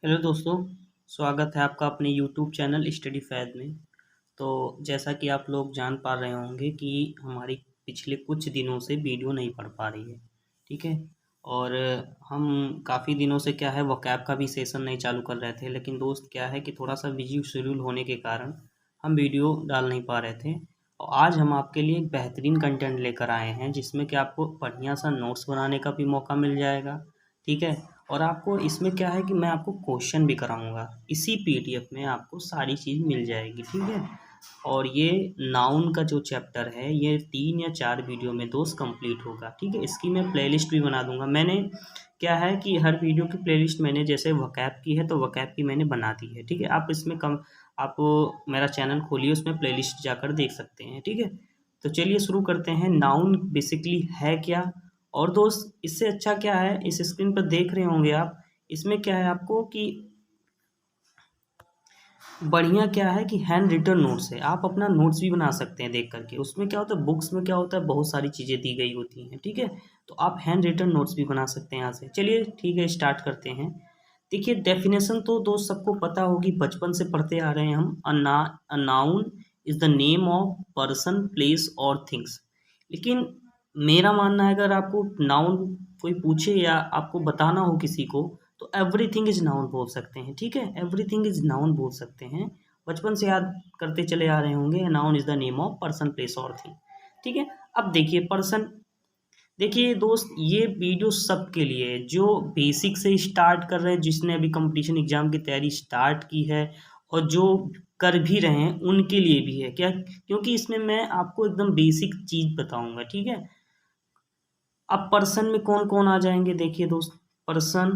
Hello दोस्तों, स्वागत है आपका अपने यूट्यूब चैनल स्टडी फैद में। तो जैसा कि आप लोग जान पा रहे होंगे कि हमारी पिछले कुछ दिनों से वीडियो नहीं पड़ पा रही है, ठीक है। और हम काफ़ी दिनों से क्या है वोकैब का भी सेशन नहीं चालू कर रहे थे, लेकिन दोस्त क्या है कि थोड़ा सा बिजी शेड्यूल होने के कारण हम वीडियो डाल नहीं पा रहे थे। और आज हम आपके लिए एक बेहतरीन कंटेंट लेकर आए हैं जिसमें कि आपको बढ़िया सा नोट्स बनाने का भी मौका मिल जाएगा, ठीक है। और आपको इसमें क्या है कि मैं आपको क्वेश्चन भी कराऊंगा, इसी पीडीएफ में आपको सारी चीज़ मिल जाएगी, ठीक है। और ये नाउन का जो चैप्टर है ये 3 या 4 वीडियो में दोस्त कंप्लीट होगा, ठीक है। इसकी मैं प्लेलिस्ट भी बना दूंगा। मैंने क्या है कि हर वीडियो की प्लेलिस्ट मैंने जैसे वोकैब की है तो वोकैब की मैंने बना दी है, ठीक है। आप इसमें कम आप मेरा चैनल खोलिए, उसमें प्लेलिस्ट जाकर देख सकते हैं, ठीक है। तो चलिए शुरू करते हैं। नाउन बेसिकली है क्या, और दोस्त इससे अच्छा क्या है, इस स्क्रीन पर देख रहे होंगे आप, इसमें क्या है आपको कि बढ़िया क्या है कि हैंड रिटन नोट्स है। आप अपना नोट्स भी बना सकते हैं देख करके। उसमें क्या होता है, बुक्स में क्या होता है बहुत सारी चीज़ें दी गई होती हैं, ठीक है। तो आप हैंड रिटन नोट्स भी बना सकते हैं यहाँ से। चलिए ठीक है, स्टार्ट करते हैं। देखिए डेफिनेशन तो दोस्त सबको पता होगी, बचपन से पढ़ते आ रहे हैं हम। A noun is the name of person, place और थिंग्स। लेकिन मेरा मानना है अगर आपको नाउन कोई पूछे या आपको बताना हो किसी को, तो एवरीथिंग इज नाउन बोल सकते हैं, ठीक है। एवरीथिंग इज नाउन बोल सकते हैं। बचपन से याद करते चले आ रहे होंगे, noun is the name of person, place और थिंग, ठीक है। अब देखिए पर्सन, देखिए दोस्त ये वीडियो सबके लिए है जो बेसिक से स्टार्ट कर रहे हैं, जिसने अभी कंपटीशन एग्जाम की तैयारी स्टार्ट की है, और जो कर भी रहे हैं उनके लिए भी है क्या, क्योंकि इसमें मैं आपको एकदम बेसिक चीज बताऊंगा, ठीक है। अब पर्सन में कौन कौन आ जाएंगे, देखिए दोस्त, पर्सन,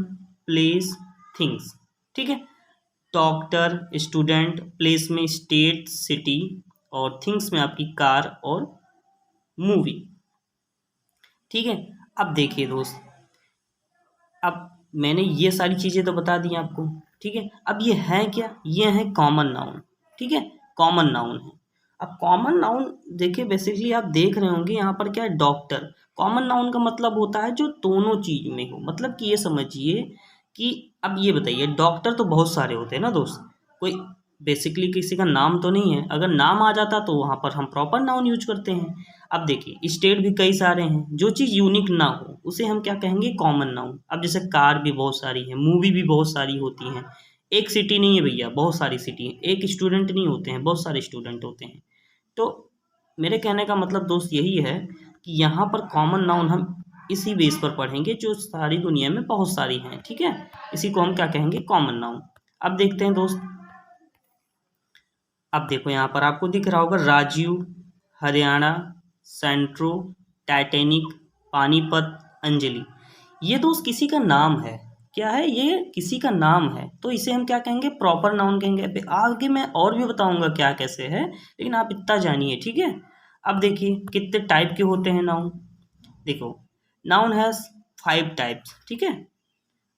प्लेस, थिंग्स, ठीक है। डॉक्टर, स्टूडेंट, प्लेस में स्टेट, सिटी, और थिंग्स में आपकी कार और मूवी, ठीक है। अब देखिए दोस्त, अब मैंने ये सारी चीज़ें तो बता दी आपको, ठीक है। अब ये है क्या, ये है कॉमन नाउन, ठीक है। कॉमन नाउन है। अब कॉमन नाउन देखिए बेसिकली आप देख रहे होंगे यहाँ पर क्या है, डॉक्टर। कॉमन नाउन का मतलब होता है जो दोनों चीज में हो, मतलब कि ये समझिए कि अब ये बताइए, डॉक्टर तो बहुत सारे होते हैं ना दोस्त, कोई बेसिकली किसी का नाम तो नहीं है। अगर नाम आ जाता तो वहाँ पर हम प्रॉपर नाउन यूज करते हैं। अब देखिए स्टेट भी कई सारे हैं, जो चीज़ यूनिक ना हो उसे हम क्या कहेंगे, कॉमन नाउन। अब जैसे कार भी बहुत सारी है, मूवी भी बहुत सारी होती हैं। एक सिटी नहीं है भैया, बहुत सारी सिटी है। एक स्टूडेंट नहीं होते हैं, बहुत सारे स्टूडेंट होते हैं। तो मेरे कहने का मतलब दोस्त यही है कि यहाँ पर कॉमन नाउन हम इसी बेस पर पढ़ेंगे जो सारी दुनिया में बहुत सारी हैं, ठीक है। इसी को हम क्या कहेंगे, कॉमन नाउन। अब देखते हैं दोस्त, अब देखो यहाँ पर आपको दिख रहा होगा राजीव, हरियाणा, सेंट्रो, टाइटैनिक, पानीपत, अंजलि। ये दोस्त किसी का नाम है, क्या है, ये किसी का नाम है, तो इसे हम क्या कहेंगे, प्रॉपर नाउन कहेंगे। अभी आगे मैं और भी बताऊंगा क्या कैसे है, लेकिन आप इतना जानिए, ठीक है। अब देखिए कितने टाइप के होते हैं नाउन। देखो नाउन हैज 5 टाइप्स, ठीक है।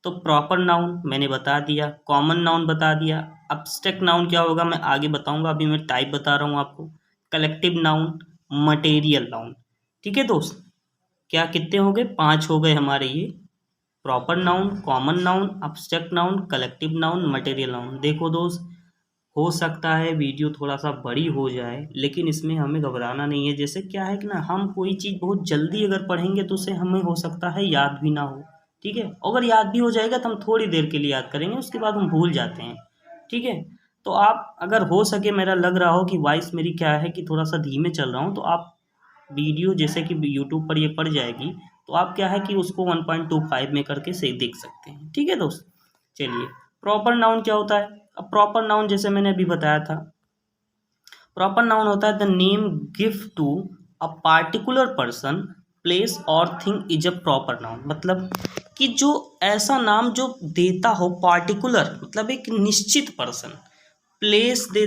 तो प्रॉपर नाउन मैंने बता दिया, कॉमन नाउन बता दिया। अब्स्ट्रैक्ट नाउन क्या होगा मैं आगे बताऊंगा, अभी मैं टाइप बता रहा हूँ आपको। कलेक्टिव नाउन, मटेरियल नाउन, ठीक है दोस्त। क्या कितने हो गए, 5 हो गए हमारे ये। Proper noun, common noun, abstract noun, collective noun, material noun. देखो दोस्त, हो सकता है वीडियो थोड़ा सा बड़ी हो जाए, लेकिन इसमें हमें घबराना नहीं है। जैसे क्या है कि ना, हम कोई चीज़ बहुत जल्दी अगर पढ़ेंगे तो उसे हमें हो सकता है याद भी ना हो, ठीक है। अगर याद भी हो जाएगा तो हम थोड़ी देर के लिए याद करेंगे, उसके बाद हम भूल जाते हैं, ठीक है। तो आप अगर हो सके, मेरा लग रहा हो कि वॉइस मेरी क्या है कि थोड़ा सा धीमे चल रहा हूँ, तो आप वीडियो जैसे कि यूट्यूब पर ये पड़ जाएगी, तो आप क्या है कि उसको 1.25 में करके से देख सकते हैं, ठीक है दोस्त। चलिए प्रॉपर नाउन क्या होता है। अब प्रॉपर नाउन जैसे मैंने अभी बताया था, प्रॉपर नाउन होता है the name give to a particular person, place और thing is a proper noun. मतलब कि जो ऐसा नाम जो देता हो पार्टिकुलर, मतलब एक निश्चित person, place they,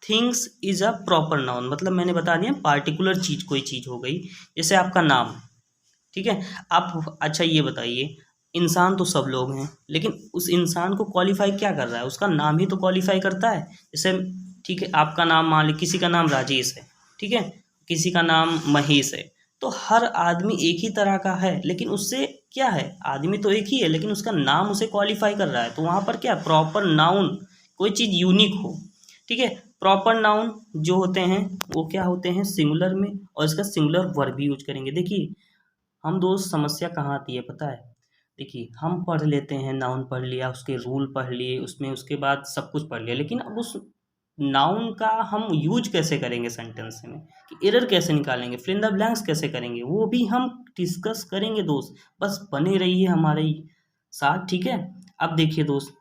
things is a proper noun. मतलब मैंने बता दिया पार्टिकुलर चीज, कोई चीज हो गई, जैसे आपका नाम, ठीक है। आप अच्छा ये बताइए, इंसान तो सब लोग हैं, लेकिन उस इंसान को क्वालिफाई क्या कर रहा है, उसका नाम ही तो क्वालिफाई करता है। जैसे ठीक है, आपका नाम मान ली, किसी का नाम राजेश है, ठीक है, किसी का नाम महेश है, तो हर आदमी एक ही तरह का है, लेकिन उससे क्या है, आदमी तो एक ही है लेकिन उसका नाम उसे क्वालिफाई कर रहा है। तो वहाँ पर क्या, प्रॉपर नाउन, कोई चीज़ यूनिक हो, ठीक है। प्रॉपर नाउन जो होते हैं वो क्या होते हैं, सिंगुलर में, और इसका सिंगुलर वर्ब भी यूज करेंगे। देखिए हम दोस्त समस्या कहाँ आती है पता है, देखिए हम पढ़ लेते हैं, नाउन पढ़ लिया, उसके रूल पढ़ लिए, उसमें उसके बाद सब कुछ पढ़ लिया, लेकिन अब उस नाउन का हम यूज कैसे करेंगे सेंटेंस में, कि एरर कैसे निकालेंगे, फिल इन द ब्लैंक्स कैसे करेंगे, वो भी हम डिस्कस करेंगे दोस्त। बस बने रहिए हमारे साथ, ठीक है। अब देखिए दोस्त,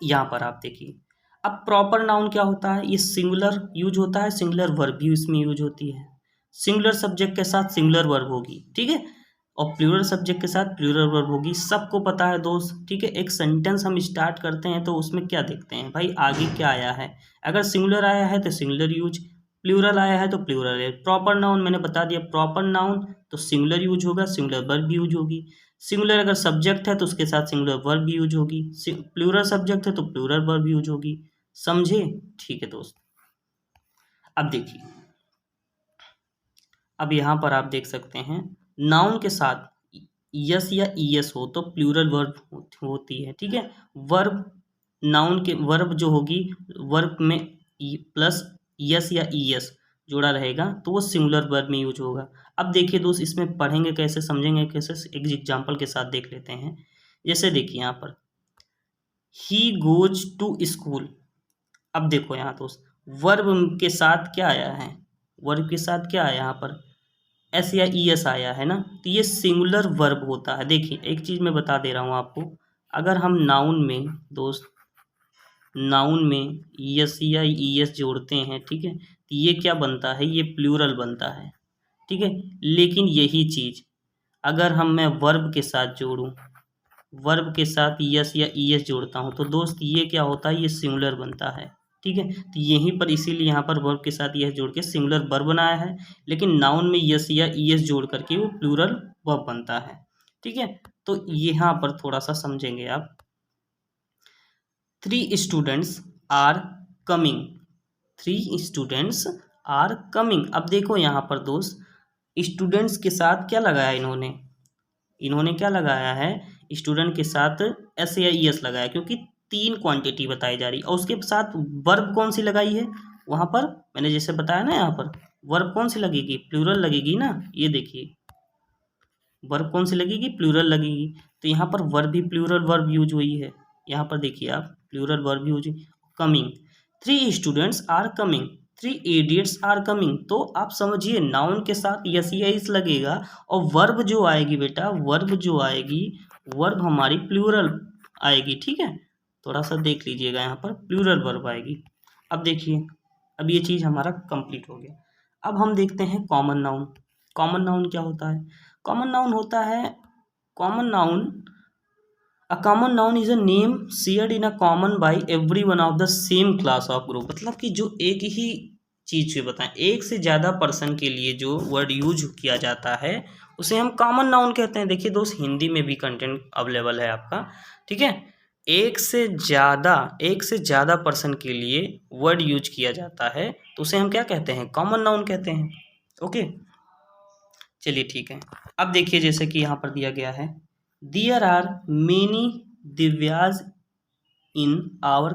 यहाँ पर आप देखिए, अब प्रॉपर नाउन क्या होता है, ये सिंगुलर यूज होता है, सिंगुलर वर्ब भी इसमें यूज होती है। सिंगुलर सब्जेक्ट के साथ सिंगुलर वर्ब होगी, ठीक है, और प्लूरल सब्जेक्ट के साथ प्लूरल वर्ब होगी, सबको पता है दोस्त, ठीक है। एक सेंटेंस हम स्टार्ट करते हैं तो उसमें क्या देखते हैं भाई, आगे क्या आया है, अगर सिंगुलर आया है तो सिंगुलर यूज, प्लूरल आया है तो प्लूरल है। प्रॉपर नाउन मैंने बता दिया, प्रॉपर नाउन तो सिंगुलर यूज होगा, सिंगुलर वर्ब भी यूज होगी। सिंगुलर अगर सब्जेक्ट है तो उसके साथ सिंगुलर वर्ब भी यूज होगी, प्लूरल सब्जेक्ट है तो प्लूरल वर्ब यूज होगी, समझे, ठीक है दोस्त। अब देखिए, अब यहाँ पर आप देख सकते हैं, नाउन के साथ यस या ईएस हो तो प्लूरल वर्ब होती है, ठीक है। वर्ब, नाउन के वर्ब जो होगी, वर्ब में प्लस यस या ईएस जोड़ा रहेगा तो वो सिंगुलर वर्ब में यूज होगा। अब देखिए दोस्त, इसमें पढ़ेंगे कैसे, समझेंगे कैसे, एक एग्जांपल के साथ देख लेते हैं। जैसे देखिए यहाँ पर, ही गोज टू स्कूल। अब देखो यहाँ दोस्त, वर्ब के साथ क्या आया है, वर्ब के साथ क्या आया यहाँ पर, एस या ई एस आया है ना, तो ये सिंगुलर वर्ब होता है। देखिए एक चीज़ मैं बता दे रहा हूँ आपको, अगर हम नाउन में दोस्त, नाउन में यस या ई एस जोड़ते हैं, ठीक है, तो ये क्या बनता है, ये प्लूरल बनता है, ठीक है। लेकिन यही चीज़ अगर मैं वर्ब के साथ जोड़ूँ, वर्ब के साथ यस या ई एस जोड़ता हूँ तो दोस्त ये क्या होता है, ये सिंगुलर बनता है, ठीक है। तो यहीं पर इसीलिए यहाँ पर वर्ब के साथ यस जोड़ के सिंगुलर वर्ब बनाया है, लेकिन नाउन में यस या ई एस जोड़ करके वो प्लूरल वर्ब बनता है, ठीक है। तो यहाँ पर थोड़ा सा समझेंगे आप, 3 students are coming, 3 students are coming. अब देखो यहाँ पर दोस्त, स्टूडेंट्स के साथ क्या लगाया इन्होंने, इन्होंने क्या लगाया है, स्टूडेंट के साथ एस या ई एस लगाया, क्योंकि 3 क्वांटिटी बताई जा रही, और उसके साथ वर्ब कौन सी लगाई है, वहाँ पर मैंने जैसे बताया ना, यहाँ पर वर्ब कौन सी लगेगी, प्लूरल लगेगी ना, ये देखिए वर्ब कौन सी लगेगी, प्लूरल लगेगी। तो यहाँ पर वर्ब भी प्लूरल वर्ब यूज हुई है, यहाँ पर देखिए आप, plural verb use, coming, 3 students are coming, 3 idiots are coming. तो आप समझिए नाउन के साथ यस या इस लगेगा, और वर्ब जो आएगी बेटा, वर्ब जो आएगी, वर्ब हमारी प्लूरल आएगी, ठीक है। थोड़ा सा देख लीजिएगा, यहाँ पर प्लूरल वर्ब आएगी। अब देखिए, अब ये चीज़ हमारा कंप्लीट हो गया। अब हम देखते हैं कॉमन नाउन। कॉमन नाउन क्या होता है, कॉमन नाउन होता है, common noun, a common noun is a name shared in a common by every one of the same class of group. मतलब कि जो एक ही चीज़ से बताएं, एक से ज़्यादा पर्सन के लिए जो वर्ड यूज किया जाता है उसे हम कॉमन नाउन कहते हैं। देखिए दोस्त, हिंदी में भी कंटेंट अवेलेबल है आपका, ठीक है। एक से ज़्यादा पर्सन के लिए वर्ड यूज किया जाता है तो उसे हम क्या कहते हैं, कॉमन नाउन कहते हैं, ओके। चलिए ठीक है। अब देखिए जैसे कि यहाँ पर दिया गया है, there are many Divyas in our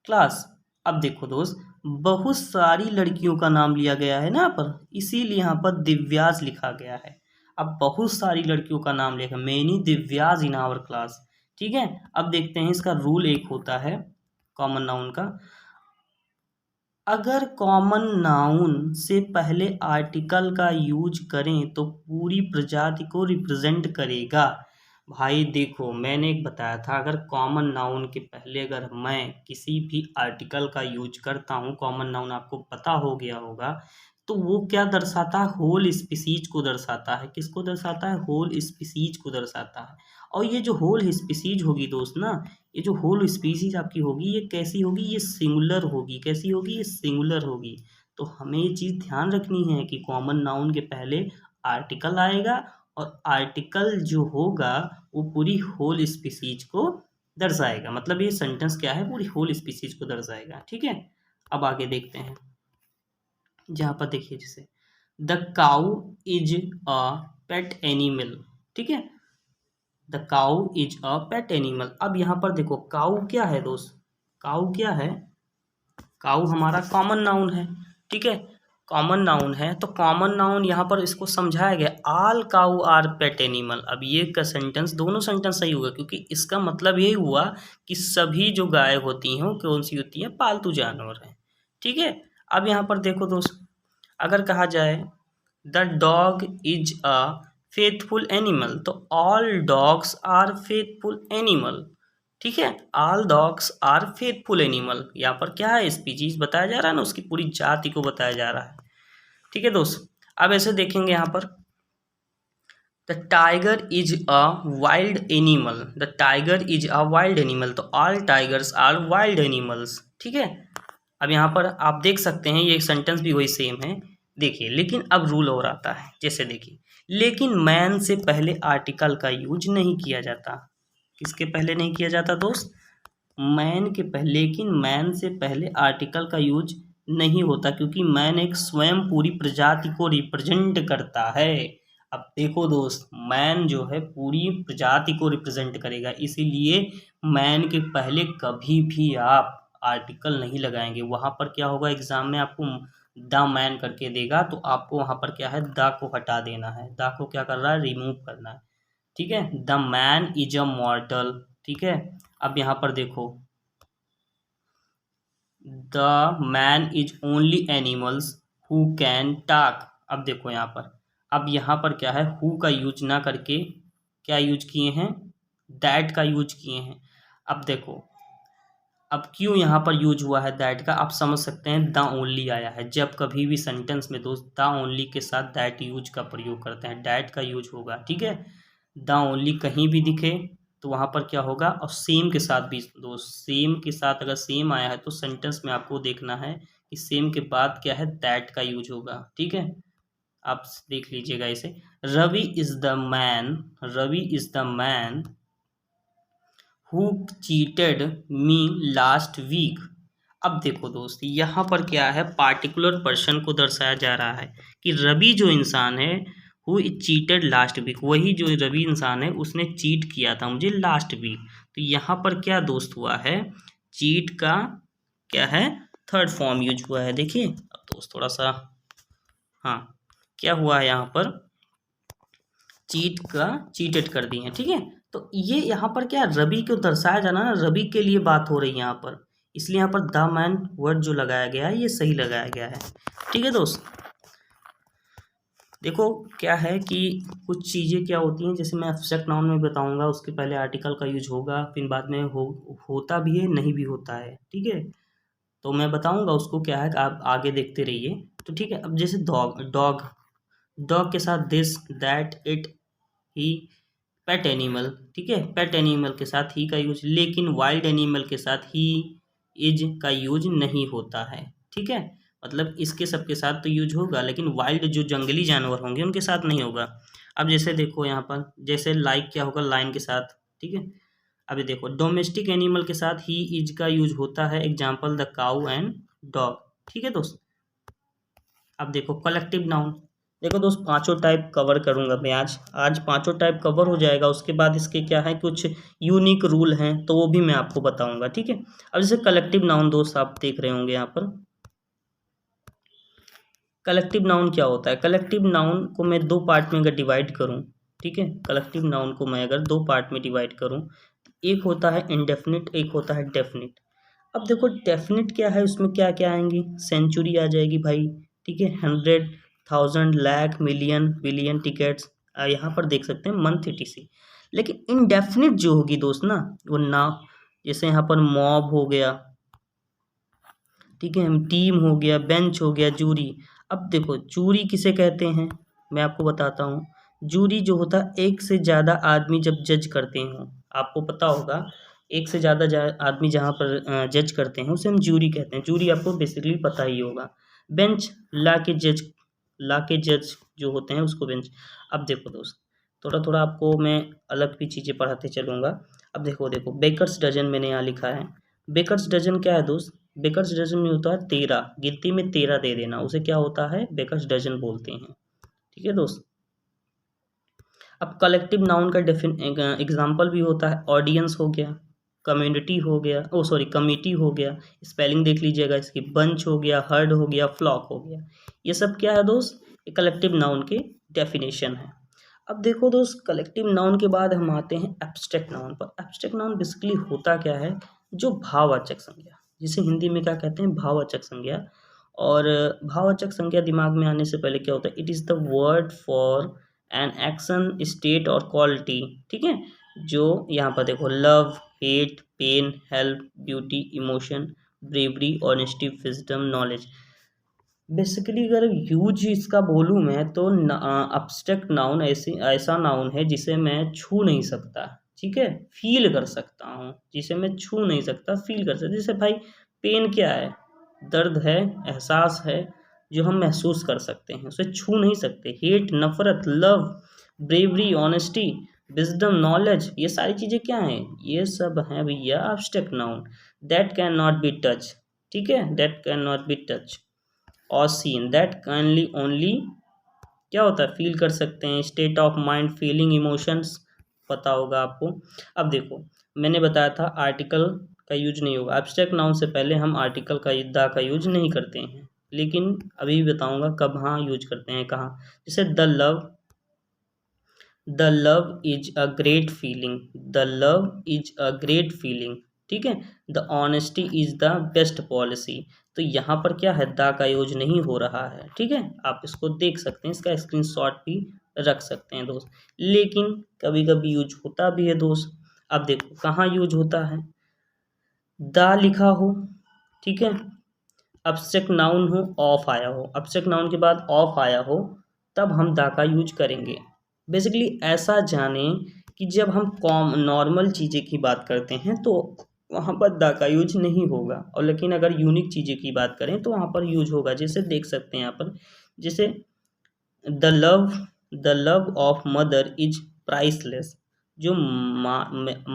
class. अब देखो दोस्त, बहुत सारी लड़कियों का नाम लिया गया है ना यहाँ पर, इसीलिए यहाँ पर दिव्याज लिखा गया है। अब बहुत सारी लड़कियों का नाम लिखा, many Divyas in our class, ठीक है। अब देखते हैं इसका रूल एक होता है कॉमन नाउन का, अगर कॉमन नाउन से पहले आर्टिकल का यूज करें तो पूरी प्रजाति को रिप्रेजेंट करेगा। भाई देखो, मैंने एक बताया था, अगर कॉमन नाउन के पहले अगर मैं किसी भी आर्टिकल का यूज करता हूँ, कॉमन नाउन आपको पता हो गया होगा, तो वो क्या दर्शाता है, होल स्पीसीज को दर्शाता है। किसको दर्शाता है, होल स्पीसीज को दर्शाता है। और ये जो होल स्पीसीज होगी दोस्त ना, ये जो होल स्पीसीज आपकी होगी, ये कैसी होगी, ये सिंगुलर होगी। कैसी होगी, ये सिंगुलर होगी। तो हमें ये चीज़ ध्यान रखनी है कि कॉमन नाउन के पहले आर्टिकल आएगा, और आर्टिकल जो होगा वो पूरी होल स्पीसीज को दर्शाएगा। मतलब ये सेंटेंस क्या है, पूरी होल स्पीसीज को दर्शाएगा, ठीक है। अब आगे देखते हैं, जहाँ पर देखिए जैसे the cow is a pet animal, ठीक है, the cow is a pet animal. अब यहाँ पर देखो काउ क्या है दोस्त, काउ क्या है, काऊ हमारा कॉमन नाउन है, ठीक है, कॉमन नाउन है। तो कॉमन नाउन यहाँ पर इसको समझाया गया, all cow are pet animal. अब ये का सेंटेंस, दोनों सेंटेंस सही होगा, क्योंकि इसका मतलब यही हुआ कि सभी जो गाय होती हैं वो कौन सी होती हैं, पालतू जानवर हैं, ठीक है। अब यहाँ पर देखो दोस्त, अगर कहा जाए the dog is a faithful animal, तो all dogs are faithful animal, ठीक है, all dogs are faithful animal. यहाँ पर क्या है, स्पीशीज बताया जा रहा है ना, उसकी पूरी जाति को बताया जा रहा है, ठीक है दोस्त। अब ऐसे देखेंगे यहाँ पर, the tiger is a wild animal, the tiger is a wild animal, तो all tigers are wild animals, ठीक है। अब यहाँ पर आप देख सकते हैं ये सेंटेंस भी वही सेम है, देखिए, लेकिन अब रूल और आता है, जैसे देखिए, लेकिन मैन से पहले आर्टिकल का यूज नहीं किया जाता। किसके पहले नहीं किया जाता दोस्त, मैन के पहले, लेकिन मैन से पहले आर्टिकल का यूज नहीं होता, क्योंकि मैन एक स्वयं पूरी प्रजाति को रिप्रेजेंट करता है। अब देखो दोस्त, मैन जो है पूरी प्रजाति को रिप्रेजेंट करेगा, इसीलिए मैन के पहले कभी भी आप आर्टिकल नहीं लगाएंगे। वहाँ पर क्या होगा, एग्जाम में आपको द मैन करके देगा, तो आपको वहाँ पर क्या है, द को हटा देना है, द को क्या कर रहा है, रिमूव करना है, ठीक है। द मैन इज अ मॉर्टल, ठीक है। अब यहाँ पर देखो, the man is only animals who can talk. अब देखो यहाँ पर, अब यहाँ पर क्या है, हु का यूज ना करके क्या यूज किए हैं, दैट का यूज किए हैं। अब देखो, अब क्यों यहाँ पर यूज हुआ है दैट का, आप समझ सकते हैं, द ओनली आया है, जब कभी भी सेंटेंस में दोस्त द ओनली के साथ दैट यूज का प्रयोग करते हैं, दैट का यूज होगा, ठीक है। द ओनली कहीं भी दिखे तो वहाँ पर क्या होगा, और सेम के साथ भी दोस्त, सेम के साथ अगर सेम आया है तो सेंटेंस में आपको देखना है कि सेम के बाद क्या है, दैट का यूज होगा, ठीक है। आप देख लीजिएगा इसे, Ravi is the man, Ravi is the man who cheated me last week. अब देखो दोस्त, यहाँ पर क्या है, पार्टिकुलर पर्सन को दर्शाया जा रहा है कि रवि जो इंसान है, हु चीटेड लास्ट वीक, वही जो रवि इंसान है उसने चीट किया था मुझे लास्ट वीक। तो यहाँ पर क्या दोस्त हुआ है, चीट का क्या है, थर्ड फॉर्म यूज हुआ है। देखिए अब दोस्त थोड़ा सा, हाँ, क्या हुआ है यहाँ पर, चीट का चीटेड कर दी है, ठीक है। तो ये यहाँ पर क्या, रवि को दर्शाया जाना ना, रवि के लिए बात हो रही है यहाँ पर, इसलिए यहाँ पर द मैन वर्ड जो लगाया गया है ये सही लगाया गया है, ठीक है दोस्त। देखो क्या है कि कुछ चीज़ें क्या होती हैं, जैसे मैं एब्स्ट्रैक्ट नाउन में बताऊंगा, उसके पहले आर्टिकल का यूज होगा, फिर बाद में होता भी है, नहीं भी होता है, ठीक है। तो मैं बताऊंगा उसको क्या है, आप आगे देखते रहिए, तो ठीक है। अब जैसे डॉग, डॉग, डॉग के साथ this, that, it, he, pet animal, ठीक है, पेट एनिमल के साथ ही का यूज, लेकिन वाइल्ड एनिमल के साथ ही इज का यूज नहीं होता है, ठीक है। मतलब इसके सबके साथ तो यूज होगा, लेकिन वाइल्ड जो जंगली जानवर होंगे उनके साथ नहीं होगा। अब जैसे देखो यहाँ पर, जैसे लाइक क्या होगा, लाइन के साथ, ठीक है। अभी देखो, डोमेस्टिक एनिमल के साथ ही इज का यूज होता है, example the cow and dog, ठीक है दोस्त। अब देखो कलेक्टिव नाउन, देखो दोस्त पांचों टाइप कवर करूंगा मैं आज, आज पांचों टाइप कवर हो जाएगा, उसके बाद इसके क्या है, कुछ यूनिक रूल हैं तो वो भी मैं आपको बताऊंगा, ठीक है। अब जैसे कलेक्टिव नाउन दोस्त आप देख रहे होंगे यहाँ पर, कलेक्टिव नाउन क्या होता है, कलेक्टिव नाउन को मैं दो पार्ट में अगर डिवाइड करूँ, ठीक है, कलेक्टिव नाउन को मैं अगर दो पार्ट में डिवाइड करूँ, एक होता है इंडेफिनिट, एक होता है डेफिनिट। अब देखो डेफिनिट क्या है, उसमें क्या क्या आएंगी, सेंचुरी आ जाएगी भाई, ठीक है, 100, 1000, लाख, मिलियन, बिलियन, टिकट्स, यहाँ पर देख सकते हैं, मंथ, etc। लेकिन इनडेफिनिट जो होगी दोस्त ना, वो ना, जैसे यहाँ पर मॉब हो गया, ठीक है, टीम हो गया, बेंच हो गया, जूरी। अब देखो जूरी किसे कहते हैं, मैं आपको बताता हूँ। जूरी जो होता है, एक से ज़्यादा आदमी जब जज करते हों, आपको पता होगा, एक से ज़्यादा आदमी जहाँ पर जज करते हैं उसे हम जूरी कहते हैं, जूरी आपको बेसिकली पता ही होगा। बेंच, ला के जज जो होते हैं उसको बेंच। अब देखो दोस्त, थोड़ा थोड़ा आपको मैं अलग भी चीज़ें पढ़ाते चलूँगा। अब देखो देखो बेकर्स डजन मैंने यहाँ लिखा है, बेकर्स डजन क्या है दोस्त, बेकर्स डजन में होता है 13, गिनती में 13 दे देना, उसे क्या होता है, बेकर्स डजन बोलते हैं। ठीक है दोस्त। अब कलेक्टिव नाउन का एग्जाम्पल भी होता है, ऑडियंस हो गया, कम्युनिटी हो गया, ओ सॉरी कमिटी हो गया, स्पेलिंग देख लीजिएगा इसकी, बंच हो गया, हर्ड हो गया, फ्लॉक हो गया। ये सब क्या है दोस्त, ये कलेक्टिव नाउन के डेफिनेशन है। अब देखो दोस्त, कलेक्टिव नाउन के बाद हम आते हैं एब्स्ट्रैक्ट नाउन पर। एब्स्ट्रैक्ट नाउन बेसिकली होता क्या है, जो भाववाचक संज्ञा, जिसे हिंदी में क्या कहते हैं, भाववाचक संज्ञा। और भाववाचक संज्ञा दिमाग में आने से पहले क्या होता है, it is the word for an action, state और क्वालिटी। ठीक है, जो यहाँ पर देखो, love, hate, pain, help, beauty, emotion, bravery, honesty, wisdom, knowledge. Basically अगर यूज इसका बोलूँ मैं तो अब्स्ट्रैक्ट नाउन ऐसा नाउन है जिसे मैं छू नहीं सकता, ठीक है, फील कर सकता हूँ, जिसे मैं छू नहीं सकता, फील कर सकता। जैसे भाई पेन क्या है, दर्द है, एहसास है, जो हम महसूस कर सकते हैं, उसे छू नहीं सकते। हेट नफरत, love, bravery, honesty, wisdom, knowledge, ये सारी चीज़ें क्या हैं, ये सब हैं भैया abstract noun. That can not be touch, ठीक है, that can not be touch और सीन, दैट कैनली ओनली क्या होता है, फील कर सकते हैं, state of mind, feeling, emotions, पता होगा आपको। अब देखो, मैंने बताया था आर्टिकल का यूज नहीं होगा, एब्स्ट्रैक्ट नाउन से पहले हम आर्टिकल का द का यूज नहीं करते हैं, लेकिन अभी भी बताऊंगा कब हाँ यूज करते हैं, कहाँ। जैसे the love is a great feeling, the love is a great feeling, ठीक है। The honesty is the best policy. तो यहाँ पर क्या है, द का यूज नहीं हो रहा है, ठीक है, आप इसको देख सकते हैं, इसका स्क्रीनशॉट भी रख सकते हैं दोस्त। लेकिन कभी कभी यूज होता भी है दोस्त। अब देखो कहाँ यूज होता है, द लिखा हो, ठीक है, अब्स्ट्रैक्ट नाउन हो, ऑफ आया हो, अब्स्ट्रैक्ट नाउन के बाद ऑफ आया हो, तब हम दा का यूज करेंगे। बेसिकली ऐसा जानें कि जब हम कॉम नॉर्मल चीज़ें की बात करते हैं तो वहाँ पर दा का यूज नहीं होगा, और लेकिन अगर यूनिक चीज़ें की बात करें तो वहाँ पर यूज होगा। जैसे देख सकते हैं यहाँ पर, जैसे the love the love of mother is priceless. जो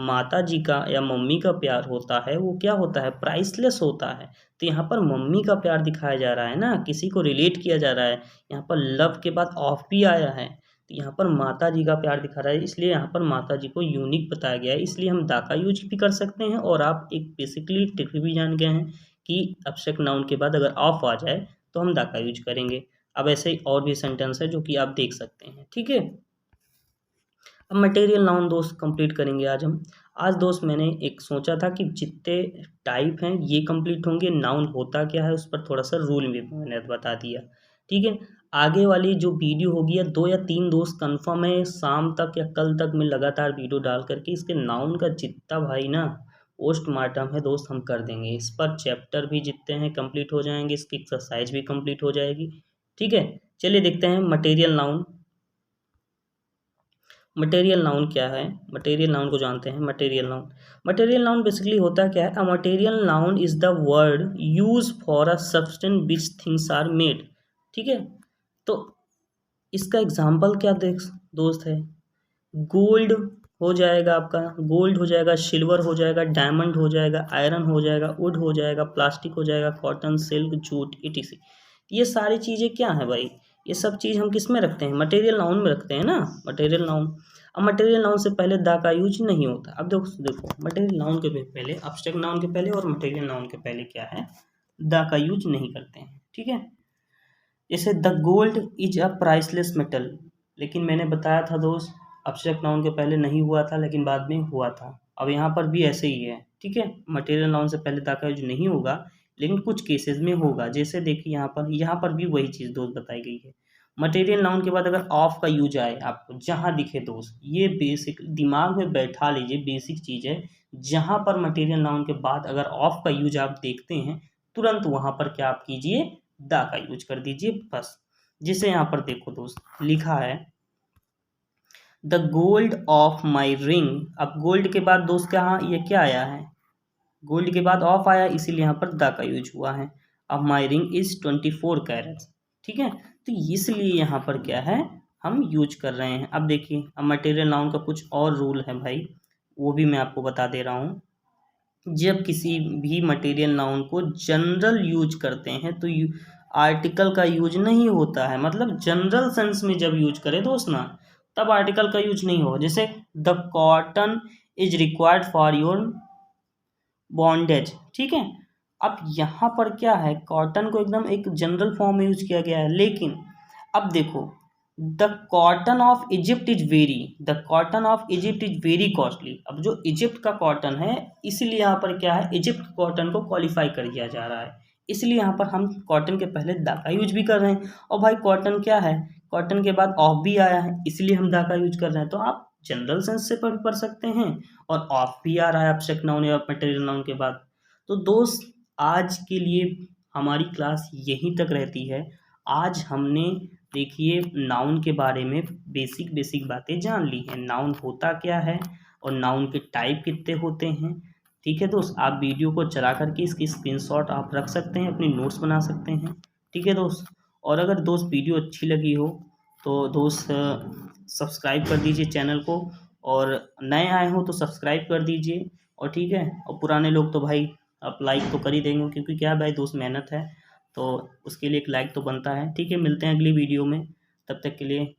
माता जी का या मम्मी का प्यार होता है वो क्या होता है, प्राइसलेस होता है। तो यहाँ पर मम्मी का प्यार दिखाया जा रहा है ना, किसी को रिलेट किया जा रहा है। यहाँ पर लव के बाद ऑफ भी आया है, तो यहाँ पर माता जी का प्यार दिखा रहा है, इसलिए यहाँ पर माता जी को यूनिक बताया गया है, इसलिए हम दा का यूज भी कर सकते हैं। और आप एक बेसिकली ट्रिक भी जान गए हैं कि अब्स्ट्रैक्ट नाउन के बाद अगर ऑफ आ जाए तो हम दा का यूज करेंगे। अब ऐसे ही और भी सेंटेंस है जो कि आप देख सकते हैं, ठीक है। अब मटेरियल नाउन दोस्त कंप्लीट करेंगे आज हम। आज दोस्त मैंने एक सोचा था कि जितने टाइप हैं ये कंप्लीट होंगे, नाउन होता क्या है उस पर थोड़ा सा रूल भी मैंने बता दिया, ठीक है। आगे वाली जो वीडियो होगी या 2 या 3 दोस्त कंफर्म है, शाम तक या कल तक मैं लगातार वीडियो डाल करके इसके नाउन का जितना भाई ना पोस्टमार्टम है दोस्त हम कर देंगे। इस पर चैप्टर भी जितने हैं कंप्लीट हो जाएंगे, इसकी एक्सरसाइज भी कंप्लीट हो जाएगी, ठीक है। चलिए देखते हैं मटेरियल नाउन। मटेरियल नाउन क्या है, मटेरियल नाउन को जानते हैं। मटेरियल नाउन बेसिकली होता क्या है, a material noun is the word use for a substance which things are made, ठीक है। तो इसका एग्जाम्पल क्या देख दोस्त है, गोल्ड हो जाएगा आपका, गोल्ड हो जाएगा, सिल्वर हो जाएगा, डायमंड हो जाएगा, आयरन हो जाएगा, वुड हो जाएगा, प्लास्टिक हो जाएगा, कॉटन, सिल्क, जूट, etc। ये सारी चीज़ें क्या हैं भाई, ये सब चीज़ हम किस में रखते हैं, मटेरियल नाउन में रखते हैं ना, मटेरियल नाउन। अब मटेरियल नाउन से पहले दा का यूज नहीं होता। अब देखो देखो मटेरियल नाउन के पहले, अब्स्ट्रैक्ट नाउन के पहले और मटेरियल नाउन के पहले क्या है, दा का यूज नहीं करते हैं, ठीक है। जैसे the gold is a priceless metal, लेकिन मैंने बताया था दोस्त अब्स्ट्रैक्ट नाउन के पहले नहीं हुआ था लेकिन बाद में हुआ था। अब यहाँ पर भी ऐसे ही है, ठीक है, मटेरियल नाउन से पहले दा का यूज नहीं होगा लेकिन कुछ केसेस में होगा। जैसे देखिए यहाँ पर भी वही चीज़ दोस्त बताई गई है। मटेरियल नाउन के बाद अगर ऑफ का यूज आए आपको जहाँ दिखे दोस्त, ये बेसिक दिमाग में बैठा लीजिए, बेसिक चीज़ है। जहाँ पर मटेरियल नाउन के बाद अगर ऑफ का यूज आप देखते हैं, तुरंत वहाँ पर क्या आप कीजिए, दा का यूज कर दीजिए बस। जिसे यहाँ पर देखो दोस्त लिखा है the gold of my ring. अब गोल्ड के बाद दोस्त क्या, ये क्या आया है, गोल्ड के बाद ऑफ आया, इसीलिए यहाँ पर द का यूज हुआ है। अब माई रिंग इज 24 कैरेट्स, ठीक है। तो इसलिए यहाँ पर क्या है, हम यूज कर रहे हैं। अब देखिए, अब मटेरियल नाउन का कुछ और रूल है भाई, वो भी मैं आपको बता दे रहा हूँ। जब किसी भी मटेरियल नाउन को जनरल यूज करते हैं तो आर्टिकल का यूज नहीं होता है, मतलब जनरल सेंस में जब यूज करें दोस्त ना, तब आर्टिकल का यूज नहीं होगा। जैसे the cotton is required for your bondage, ठीक है। अब यहाँ पर क्या है, कॉटन को एकदम एक जनरल फॉर्म में यूज किया गया है, लेकिन अब देखो the cotton of Egypt is very, the cotton of Egypt is very costly. अब जो इजिप्ट का कॉटन है, इसलिए यहाँ पर क्या है, इजिप्ट कॉटन को क्वालिफाई कर दिया जा रहा है, इसलिए यहाँ पर हम कॉटन के पहले द का यूज भी कर रहे हैं। और भाई कॉटन क्या है, कॉटन के बाद ऑफ भी आया है, इसलिए हम द का यूज कर रहे हैं। तो आप जनरल सेंस से पढ़ सकते हैं, और ऑफ भी आ रहा है एब्स्ट्रैक्ट नाउन या मटेरियल नाउन के बाद। तो दोस्त आज के लिए हमारी क्लास यहीं तक रहती है। आज हमने देखिए नाउन के बारे में बेसिक बेसिक बातें जान ली हैं, नाउन होता क्या है और नाउन के टाइप कितने होते हैं। ठीक है दोस्त, आप वीडियो को चला करके इसकी स्क्रीनशॉट आप रख सकते हैं, अपनी नोट्स बना सकते हैं। ठीक है दोस्त, और अगर दोस्त वीडियो अच्छी लगी हो तो दोस्त सब्सक्राइब कर दीजिए चैनल को, और नए आए हो तो सब्सक्राइब कर दीजिए। और ठीक है, और पुराने लोग तो भाई आप लाइक तो कर ही देंगे, क्योंकि क्या भाई दोस्त मेहनत है तो उसके लिए एक लाइक तो बनता है। ठीक है, मिलते हैं अगली वीडियो में, तब तक के लिए